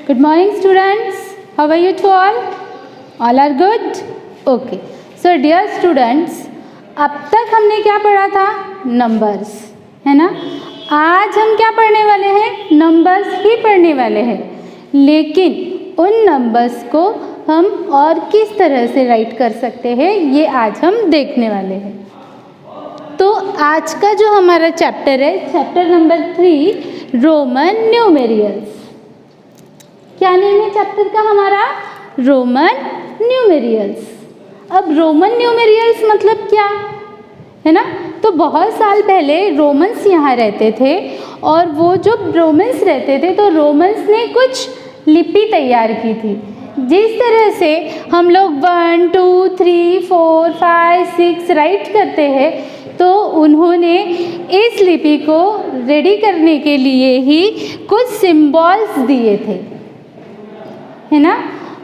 Good morning students. How are you to all? All are good? Okay. So dear students, अब तक हमने क्या पढ़ा था? नंबर्स, है ना? आज हम क्या पढ़ने वाले हैं? नंबर्स ही पढ़ने वाले हैं, लेकिन उन नंबर्स को हम और किस तरह से राइट कर सकते हैं ये आज हम देखने वाले हैं। तो आज का जो हमारा चैप्टर है, चैप्टर नंबर 3, रोमन न्यूमेरियल्स। क्या नेम है चैप्टर का हमारा? Roman numerals. अब रोमन न्यूमेरियल्स मतलब क्या है ना? तो बहुत साल पहले रोमन्स यहाँ रहते थे, और वो जो रोमन्स रहते थे तो रोमन्स ने कुछ लिपि तैयार की थी, जिस तरह से हम लोग 1 2 3 4 5 6 राइट करते हैं। तो उन्होंने इस लिपि को रेडी करने के लिए ही कुछ सिंबल्स दिए थे, है ना?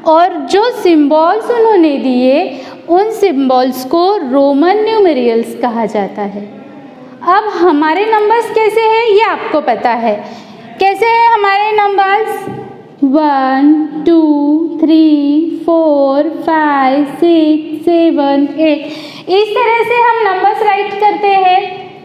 और जो सिंबल्स उन्होंने दिए, उन सिंबल्स को रोमन न्यूमेरियल्स कहा जाता है। अब हमारे नंबर्स कैसे हैं ये आपको पता है। कैसे हैं हमारे नंबर्स? 1 2 3 4 5 6 7 8, इस तरह से हम नंबर्स राइट करते हैं,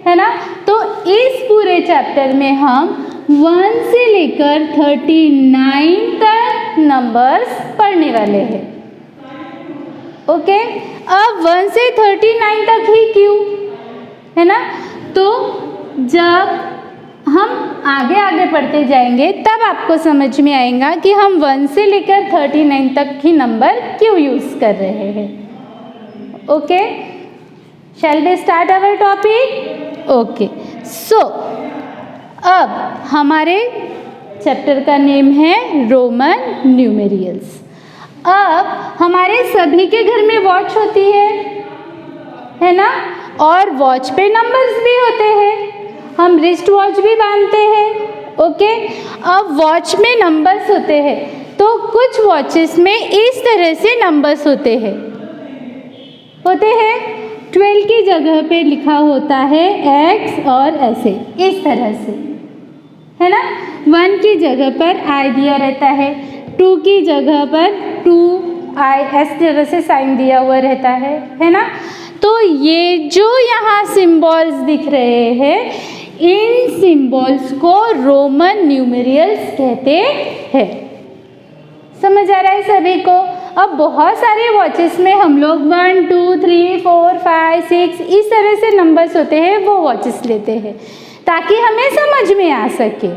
है ना? तो इस पूरे चैप्टर में हम 1 से लेकर 39 तक नंबर्स पढ़ने वाले हैं। ओके, अब 1 से 39 तक ही क्यों, है ना? तो जब हम आगे आगे पढ़ते जाएंगे तब आपको समझ में आएगा कि हम 1 से लेकर 39 तक ही नंबर क्यों यूज़ कर रहे हैं। Okay, shall we start our topic? Okay, so अब हमारे चैप्टर का नेम है रोमन न्यूमेरियल्स। अब हमारे सभी के घर में वॉच होती है ना? और वॉच पे नंबर्स भी होते हैं, हम रिस्ट वॉच भी बांधते हैं। ओके, अब वॉच में नंबर्स होते हैं, तो कुछ वॉचेस में इस तरह से नंबर्स होते हैं 12 की जगह पे लिखा होता है X, और ऐसे इस तरह से, है ना? 1 की जगह पर I दिया रहता है, 2 की जगह पर 2I इस तरह से साइन दिया हुआ रहता है ना? तो ये जो यहाँ सिंबल्स दिख रहे हैं, इन सिंबल्स को रोमन न्यूमेरियल्स कहते हैं। समझ आ रहा है सभी को? अब बहुत सारे वॉचेस में हम लोग 1 2 3 4 5 6 इस तरह से नंबर्स होते हैं, वो वॉचेस लेते हैं ताकि हमें समझ में आ सके,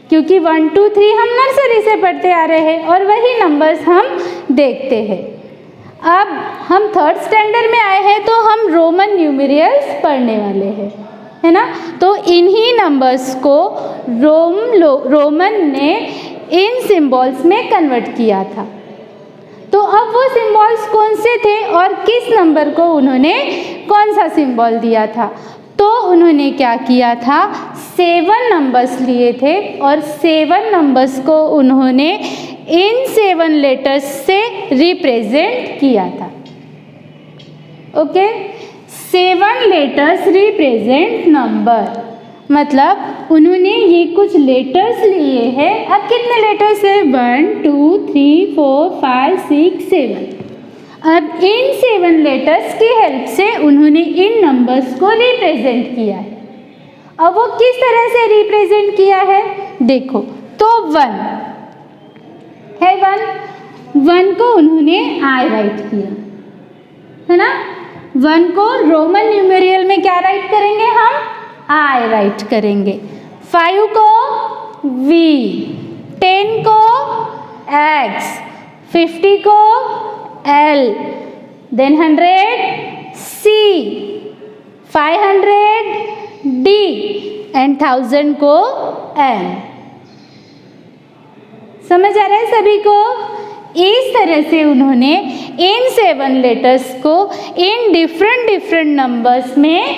क्योंकि 1 2 3 हम नर्सरी से पढ़ते आ रहे हैं और वही नंबर्स हम देखते हैं। अब हम 3rd स्टैंडर्ड में आए हैं तो हम रोमन न्यूमेरियल्स पढ़ने वाले हैं, है ना? तो इन्हीं नंबर्स को रोमन ने इन सिंबल्स में कन्वर्ट किया था। तो अब वो सिंबल्स कौन से थे और किस नंबर को उन्होंने कौन सा सिंबल दिया था? तो उन्होंने क्या किया था, 7 नंबर्स लिए थे, और 7 नंबर्स को उन्होंने इन 7 लेटर्स से रिप्रेजेंट किया था। ओके, 7 लेटर्स रिप्रेजेंट नंबर, मतलब उन्होंने ये कुछ लेटर्स लिए हैं। अब कितने लेटर्स है? 1 2 3 4 5 6 7। अब इन 7 लेटर्स की हेल्प से उन्होंने इन नंबर्स को रिप्रेजेंट किया है। अब वो किस तरह से रिप्रेजेंट किया है देखो। तो 1 है, 1 को उन्होंने I राइट किया, है ना? 1 को रोमन न्यूमेरियल में क्या राइट करेंगे हम? I राइट करेंगे। 5 को V, 10 को X, 50 को L, then 100 C, 500 D, and 1000 को M। समझ आ रहा है सभी को? इस तरह से उन्होंने इन 7 लेटर्स को इन डिफरेंट नंबर्स में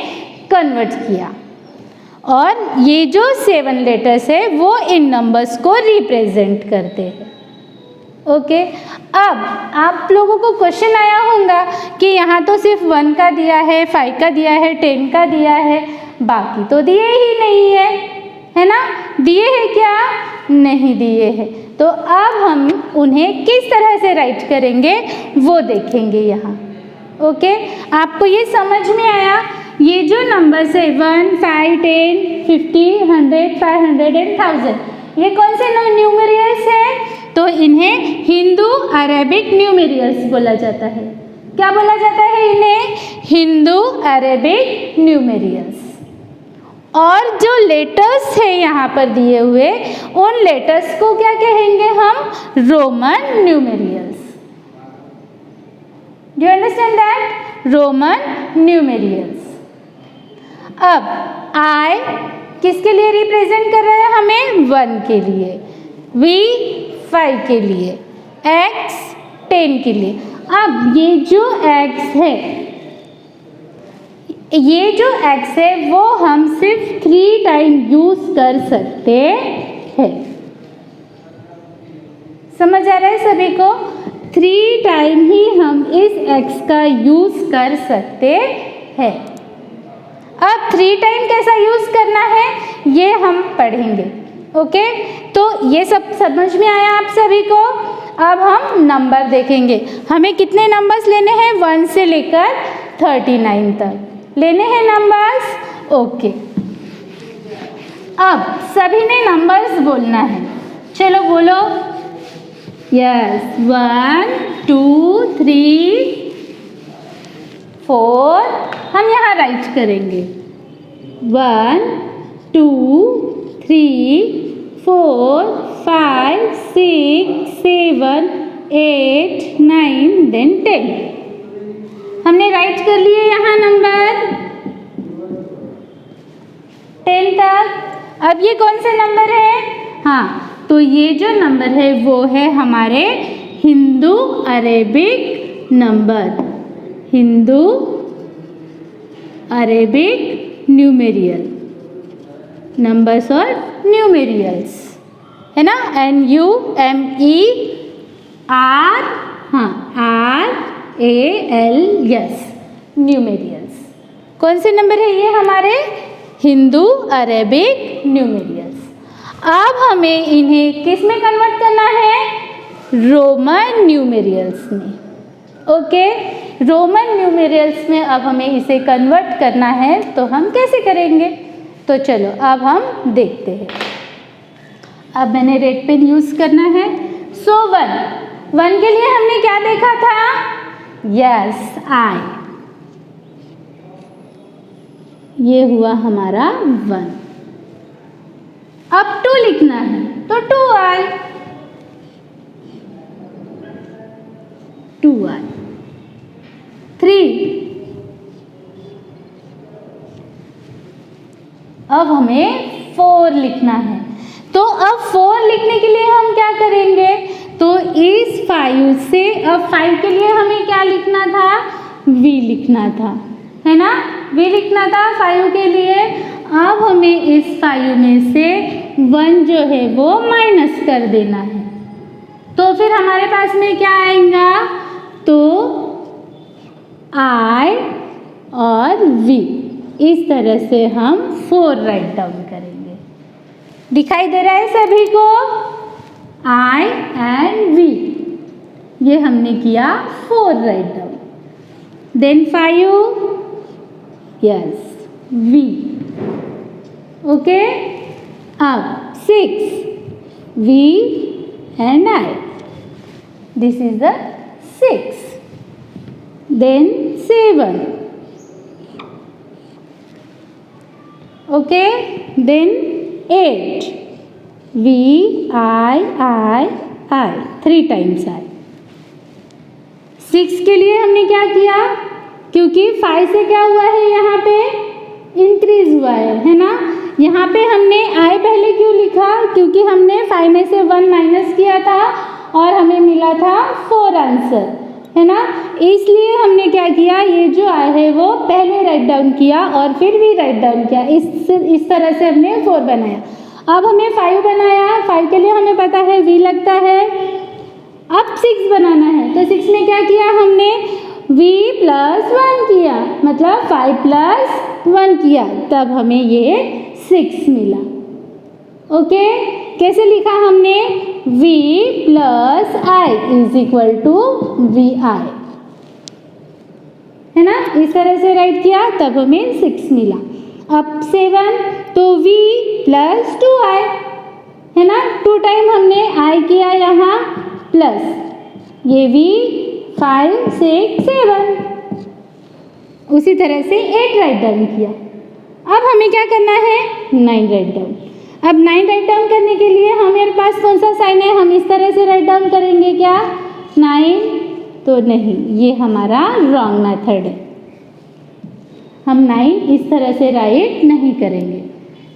कन्वर्ट किया, और ये जो 7 लेटर्स है वो इन नंबर्स को रिप्रेजेंट करते हैं। ओके, अब आप लोगों को क्वेश्चन आया होगा कि यहाँ तो सिर्फ 1 का दिया है, 5 का दिया है, 10 का दिया है, बाकी तो दिए ही नहीं है, है ना? दिए है क्या? नहीं दिए हैं। तो अब हम उन्हें किस तरह से राइट करेंगे वो देखेंगे यहाँ। ओके, आपको ये समझ में आया? ये जो नंबर्स है 1, 5, 10, 50, 100, 500 एंड 1000, ये कौन से न्यूमेरियल्स हैं? तो इन्हें हिंदू अरेबिक न्यूमेरियल्स बोला जाता है। क्या बोला जाता है इन्हें? Hindu Arabic numerals. और जो लेटर्स है यहाँ पर दिए हुए, उन लेटर्स को क्या कहेंगे हम? Roman numerals. Do you understand that? Roman numerals. अब I किसके लिए रिप्रेजेंट कर रहा है हमें? 1 के लिए, V 5 के लिए, X 10 के लिए। अब ये जो X है, ये जो X है वो हम सिर्फ 3 टाइम यूज कर सकते हैं। समझ आ रहा है सभी को? 3 टाइम ही हम इस X का यूज कर सकते हैं। अब 3 टाइम कैसा यूज करना है ये हम पढ़ेंगे। ओके, तो ये सब समझ में आया आप सभी को? अब हम नंबर देखेंगे। हमें कितने नंबर्स लेने हैं? 1 से लेकर 39 तक लेने हैं नंबर्स। ओके, अब सभी ने नंबर्स बोलना है। चलो बोलो। यस, 1, 2, 3, 4। हम यहाँ राइट करेंगे 1, 2, 3, 4, 5, 6, 7, 8, 9, देन 10। हमने राइट कर लिए यहाँ नंबर 10 तक। अब ये कौन से नंबर है? हाँ, तो ये जो नंबर है वो है हमारे Hindu Arabic number, Hindu Arabic numeral numbers और न्यूमेरियल्स, है ना? NUMER, हाँ, RALS, न्यूमेरियल्स। कौन से नंबर है ये? हमारे हिंदू अरेबिक न्यूमेरियल्स। अब हमें इन्हें किस में कन्वर्ट करना है? रोमन न्यूमेरियल्स में। ओके, रोमन न्यूमेरियल्स में अब हमें इसे कन्वर्ट करना है, तो हम कैसे करेंगे? तो चलो अब हम देखते हैं। अब मैंने रेड पेन यूज़ करना है। सो 1 के लिए हमने क्या देखा था? Yes, I। ये हुआ हमारा 1। अब 2 लिखना है, तो 2I, 2I। 3, अब हमें 4 लिखना है। तो अब 4 लिखने के लिए हम क्या करेंगे? तो इस 5 से, अब 5 के लिए हमें क्या लिखना था? V लिखना था, है ना? V लिखना था 5 के लिए। अब हमें इस 5 में से 1 जो है वो माइनस कर देना है। तो फिर हमारे पास में क्या आएगा? तो I और V, इस तरह से हम 4 राइट डाउन करेंगे। दिखाई दे रहा है सभी को? I and V, ये हमने किया 4 write down. Then 5, yes, V। Okay, अब 6, V and I, this is the 6। Then 7, okay, then 8, V, I, 3 times I। 6 के लिए हमने क्या किया? क्योंकि 5 से क्या हुआ है यहाँ पे? इंक्रीज हुआ है ना? यहाँ पे हमने I पहले क्यों लिखा? क्योंकि हमने 5 में से 1 माइनस किया था और हमें मिला था 4 आंसर, है ना? इसलिए हमने क्या किया? ये जो I है वो पहले राइट डाउन किया और फिर भी राइट डाउन किया। इस तरह से हमने 4 बनाया। अब हमें 5 बनाया। 5 के लिए हमें पता है V लगता है। अब 6 बनाना है, तो 6 में क्या किया हमने? V + 1 किया, मतलब 5 + 1 किया, तब हमें ये 6 मिला। ओके, कैसे लिखा हमने, v plus I is equal to V I, है ना, इस तरह से राइट किया तब हमें 6 मिला। अब 7 तो v प्लस 2i, है ना, 2 टाइम हमने i किया यहाँ प्लस ये v 5 6 7, उसी तरह से 8 राइट डाउन किया। अब हमें क्या करना है, 9 राइट डाउन। अब 9 राइट डाउन करने के लिए हमारे पास कौन सा साइन है, हम इस तरह से राइट डाउन करेंगे क्या, 9 तो नहीं, ये हमारा रॉन्ग मेथड है, हम 9 इस तरह से राइट नहीं करेंगे।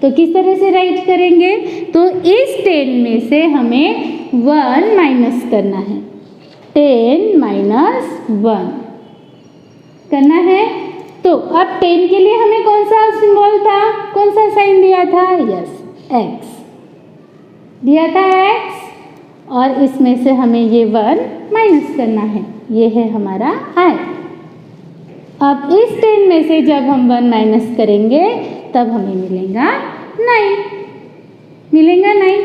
तो किस तरह से राइट करेंगे, तो इस 10 में से हमें 1 माइनस करना है, 10 माइनस 1 करना है। तो अब 10 के लिए हमें कौन सा सिंबल था, कौन सा साइन दिया था, यस x दिया था x, और इसमें से हमें ये 1 माइनस करना है, ये है हमारा i। अब इस 10 में से जब हम 1 माइनस करेंगे तब हमें मिलेगा 9, मिलेगा 9।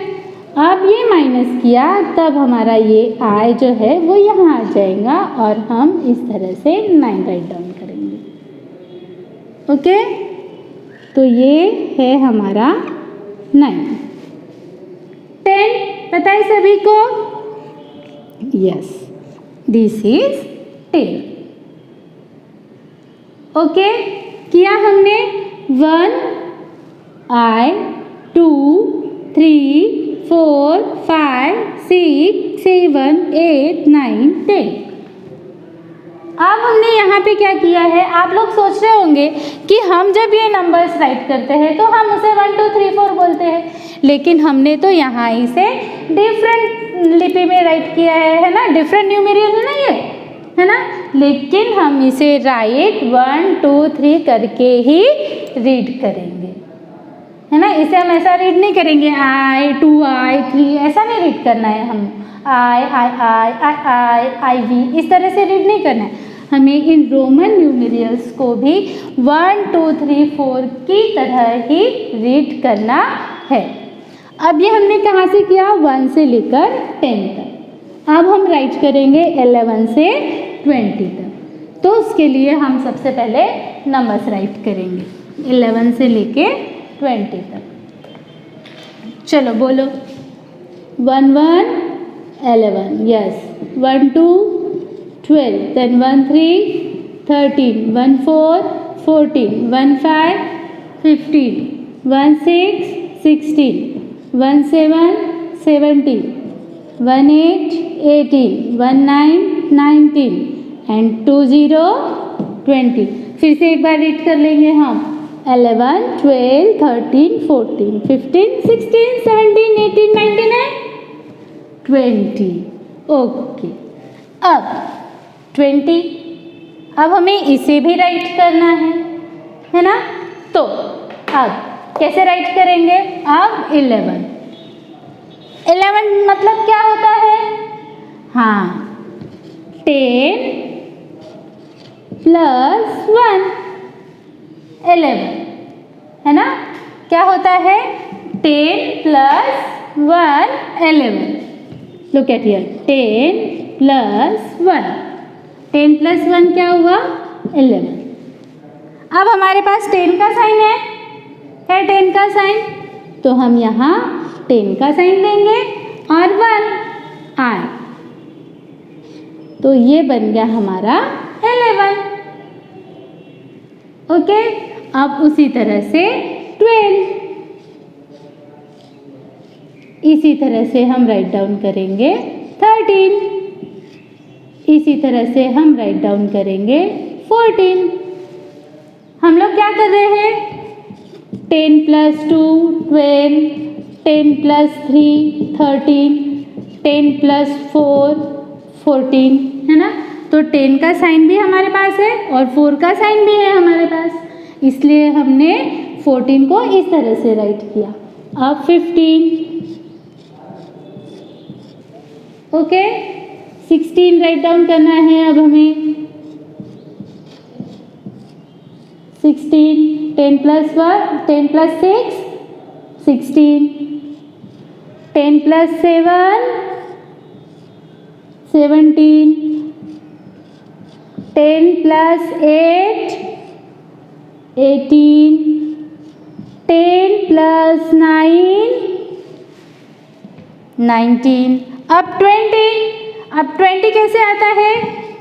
अब ये माइनस किया तब हमारा ये i जो है वो यहाँ आ जाएगा और हम इस तरह से 9 राइट डाउन करेंगे। ओके, तो ये है हमारा 9। 10 पता है सभी को, यस दिस इज 10। ओके, किया हमने 1 i 2 3 4 5 6 7 8 9 10। अब हमने यहाँ पे क्या किया है, आप लोग सोच रहे होंगे कि हम जब ये नंबर्स राइट करते हैं तो हम उसे 1 2 3 4 बोलते हैं, लेकिन हमने तो यहाँ इसे डिफरेंट लिपि में राइट किया है ना, डिफरेंट न्यूमेरियल है ना ये, है ना, लेकिन हम इसे राइट 1 2 3 करके ही रीड करेंगे, है ना, इसे हम ऐसा रीड नहीं करेंगे i 2i 3, ऐसा नहीं रीड करना है, हम I V इस तरह से रीड नहीं करना है, हमें इन रोमन न्यूमेरियल्स को भी 1 2 3 4 की तरह ही रीड करना है। अब ये हमने कहाँ से किया, 1 से लेकर 10 तक। अब हम राइट करेंगे 11 से 20 तक, तो उसके लिए हम सबसे पहले नंबर्स राइट करेंगे 11 से लेके 20 तक। चलो बोलो, 1 1 11, यस, 1 2 12, then 1 3 13, 1 4 14, 1 5 15, 1 6 16, 1 7 17, 1 8 18, 1 9 19 and 2 0 20। फिर से एक बार रीड कर लेंगे हम, 11 12 13 14 15 16 17 18 19 and 20। ओके, अब 20, अब हमें इसे भी राइट करना है ना, तो अब कैसे राइट करेंगे, अब 11 मतलब क्या होता है, हाँ 10 प्लस 1 11, है ना, क्या होता है 10 plus 1 11। Look at here, 10 plus 1, 10 plus 1 क्या हुआ 11। अब हमारे पास 10 का साइन है 10 का साइन, तो हम यहाँ 10 का साइन देंगे और 1 आए, तो ये बन गया हमारा 11। ओके, अब उसी तरह से 12, इसी तरह से हम राइट डाउन करेंगे 13, इसी तरह से हम राइट डाउन करेंगे 14। हम लोग क्या कर रहे हैं, 10 प्लस 2 12, 10 प्लस 3 13, 10 प्लस 4 14, है ना, तो 10 का साइन भी हमारे पास है और 4 का साइन भी है हमारे पास, इसलिए हमने 14 को इस तरह से राइट किया। अब 15, ओके, 16 राइट डाउन करना है अब हमें, 16, 10 plus 1 10 plus 6 16, 10 plus 7, 17. 10 plus 8, 18. 10 plus 9, 19. अब 20. अब 20 कैसे आता है?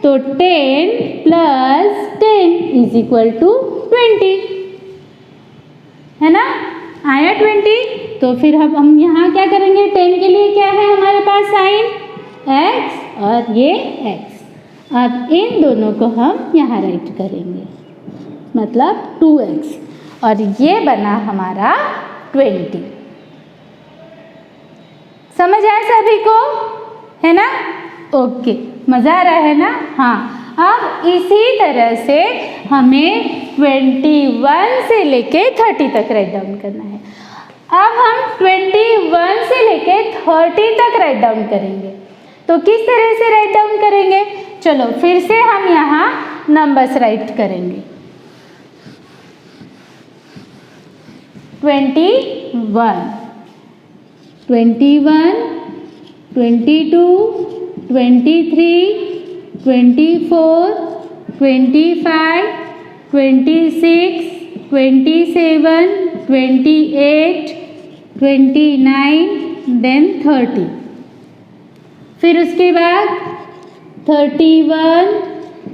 तो 10 plus 10 is equal to 20, है ना? आया 20. तो फिर हम यहाँ क्या करेंगे? 10 के लिए क्या है हमारे पास साइन? x और ये x. अब इन दोनों को हम यहाँ राइट करेंगे, मतलब 2x, और ये बना हमारा 20. समझ आया सभी को? है ना? ओके, मज़ा आ रहा है ना? हाँ. अब इसी तरह से हमें 21 से लेके 30 तक राइट डाउन करना है. अब हम 21 से लेके 30 तक राइट डाउन करेंगे. तो किस तरह से राइट डाउन करेंगे? चलो फिर से हम यहाँ नंबर्स राइट करेंगे. 21, 21, 22, 23, 24, 25, 26, 27, 28, 29, देन 30. फिर उसके बाद 31,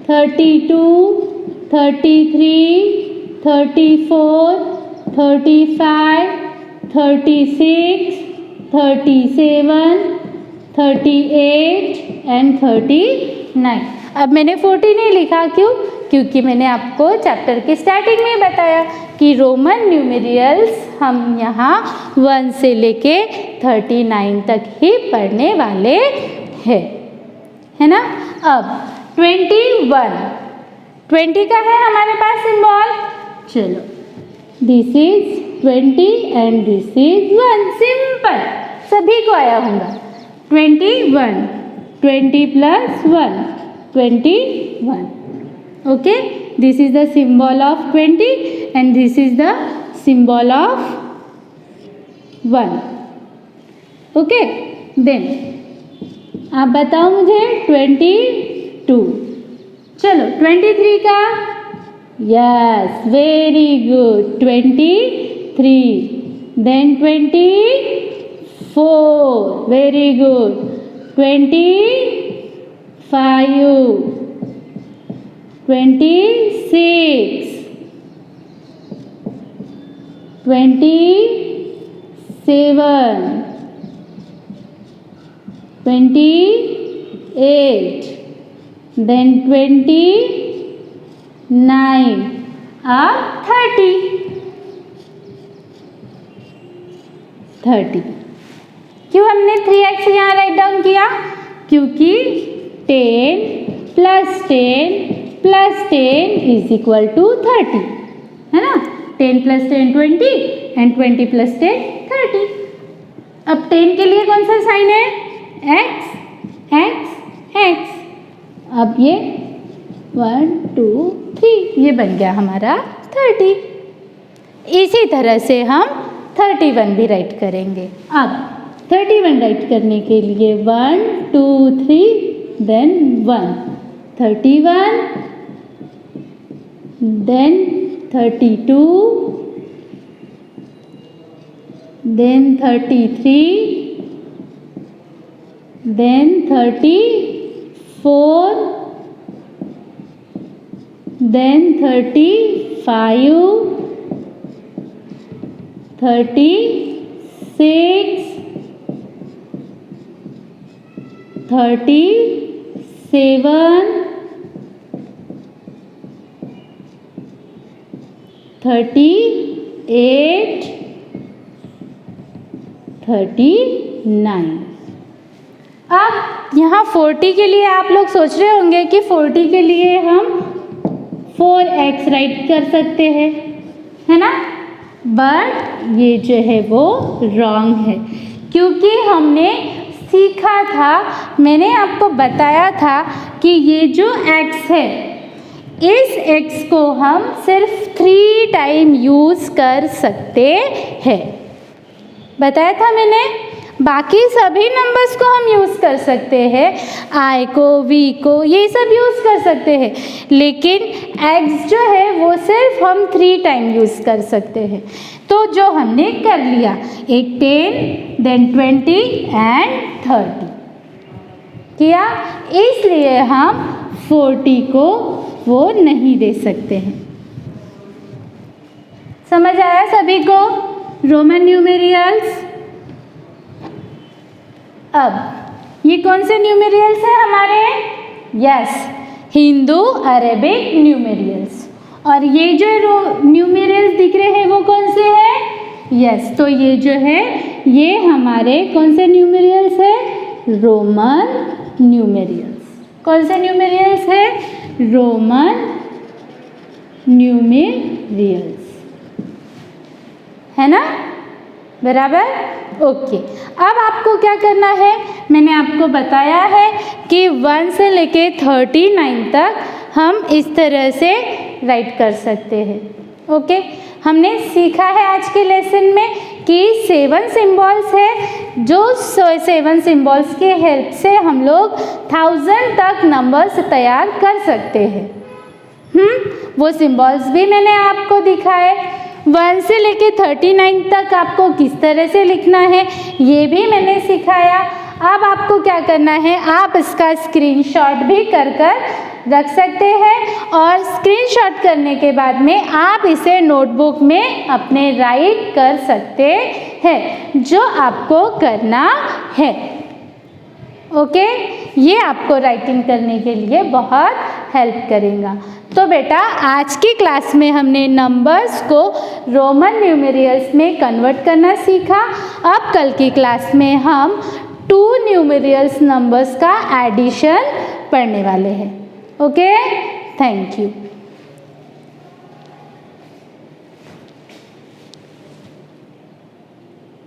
32, 33, 34, 35, 36, 37, 38 एंड 39. अब मैंने 40 नहीं लिखा, क्यों? क्योंकि मैंने आपको चैप्टर की स्टार्टिंग में बताया कि रोमन न्यूमेरियल्स हम यहाँ 1 से लेके 39 तक ही पढ़ने वाले हैं, है ना? अब 21, 20 का है हमारे पास सिंबल. चलो, this is 20 and this is 1. Simple, सभी को आया होगा. 21, 20 plus 1, 21. Okay, this is the symbol of 20 and this is the symbol of 1. Okay, then आप बताओ मुझे 22. चलो 23 का. Yes, very good. 23, then 24, very good. 25, 26, 27, 28, then 29, अब 30. 30. क्यों हमने 3x यहाँ राइट डाउन किया? क्योंकि 10 plus 10 plus 10 is equal to 30, है ना? 10 plus 10 20 and 20 plus 10 30. अब 10 के लिए कौन सा साइन है? x, x, x. अब ये 1 2 3 ये बन गया हमारा 30. इसी तरह से हम 31 भी राइट करेंगे. अब 31 राइट करने के लिए 1 2 3 then 1. 31, then 32, then 33, then 34, then 35, 36, 37, 38, 39. अब यहाँ 40 के लिए आप लोग सोच रहे होंगे कि 40 के लिए हम 4x राइट कर सकते हैं, है ना? बट ये जो है वो रॉन्ग है, क्योंकि हमने सीखा था, मैंने आपको बताया था कि ये जो x है, इस x को हम सिर्फ 3 टाइम यूज़ कर सकते हैं, बताया था मैंने. बाकी सभी नंबर्स को हम यूज़ कर सकते हैं, आई को, वी को, ये सब यूज़ कर सकते हैं, लेकिन एक्स जो है वो सिर्फ हम 3 टाइम यूज़ कर सकते हैं। तो जो हमने कर लिया, एक 10, देन 20 एंड 30 किया, इसलिए हम 40 को वो नहीं दे सकते हैं। समझ आया सभी को रोमन न्यूमेरियल्स? अब ये कौन से न्यूमेरियल्स हैं हमारे? Yes, Hindu Arabic numerals. और ये जो न्यूमेरियल्स दिख रहे हैं वो कौन से हैं? यस, तो ये जो है ये हमारे कौन से न्यूमेरियल्स है? रोमन न्यूमेरियल्स। कौन से न्यूमेरियल्स है? रोमन न्यूमेरियल्स, है ना? बराबर, ओके। अब आपको क्या करना है, मैंने आपको बताया है कि 1 से लेके 39 तक हम इस तरह से राइट कर सकते हैं। ओके, हमने सीखा है आज के लेसन में कि 7 सिंबल्स है, जो 7 सिंबल्स के हेल्प से हम लोग 1000 तक नंबर्स तैयार कर सकते हैं। वो सिंबल्स भी मैंने आपको दिखाए। 1 से लेके 39 तक आपको किस तरह से लिखना है ये भी मैंने सिखाया। अब आपको क्या करना है, आप इसका स्क्रीनशॉट भी कर रख सकते हैं, और स्क्रीनशॉट करने के बाद में आप इसे नोटबुक में अपने राइट कर सकते हैं, जो आपको करना है। ओके, ये आपको राइटिंग करने के लिए बहुत हेल्प करेगा। तो बेटा आज की क्लास में हमने नंबर्स को रोमन न्यूमेरियल्स में कन्वर्ट करना सीखा। अब कल की क्लास में हम 2 न्यूमेरियल्स नंबर्स का एडिशन पढ़ने वाले हैं। Okay, thank you.